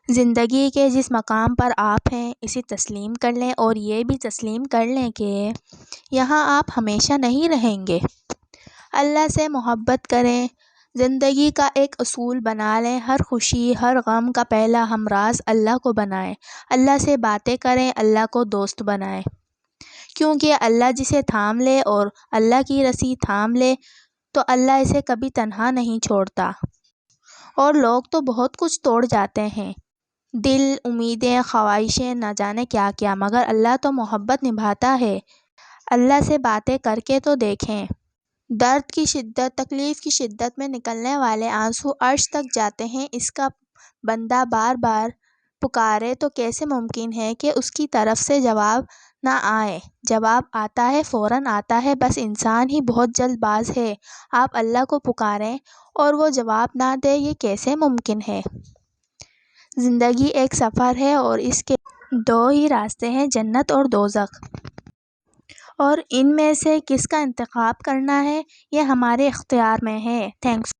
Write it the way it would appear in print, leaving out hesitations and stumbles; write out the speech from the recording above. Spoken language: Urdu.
زندگی کے جس مقام پر آپ ہیں اسے تسلیم کر لیں، اور یہ بھی تسلیم کر لیں کہ یہاں آپ ہمیشہ نہیں رہیں گے۔ اللہ سے محبت کریں، زندگی کا ایک اصول بنا لیں، ہر خوشی ہر غم کا پہلا ہمراز اللہ کو بنائیں۔ اللہ سے باتیں کریں، اللہ کو دوست بنائیں، کیونکہ اللہ جسے تھام لے اور اللہ کی رسی تھام لے تو اللہ اسے کبھی تنہا نہیں چھوڑتا۔ اور لوگ تو بہت کچھ توڑ جاتے ہیں، دل، امیدیں، خواہشیں، نہ جانے کیا کیا، مگر اللہ تو محبت نبھاتا ہے۔ اللہ سے باتیں کر کے تو دیکھیں۔ درد کی شدت، تکلیف کی شدت میں نکلنے والے آنسو عرش تک جاتے ہیں۔ اس کا بندہ بار بار پکارے تو کیسے ممکن ہے کہ اس کی طرف سے جواب نہ آئے؟ جواب آتا ہے، فوراً آتا ہے، بس انسان ہی بہت جلد باز ہے۔ آپ اللہ کو پکاریں اور وہ جواب نہ دے، یہ کیسے ممکن ہے؟ زندگی ایک سفر ہے اور اس کے دو ہی راستے ہیں، جنت اور دوزخ، اور ان میں سے کس کا انتخاب کرنا ہے یہ ہمارے اختیار میں ہے۔ تھینکس۔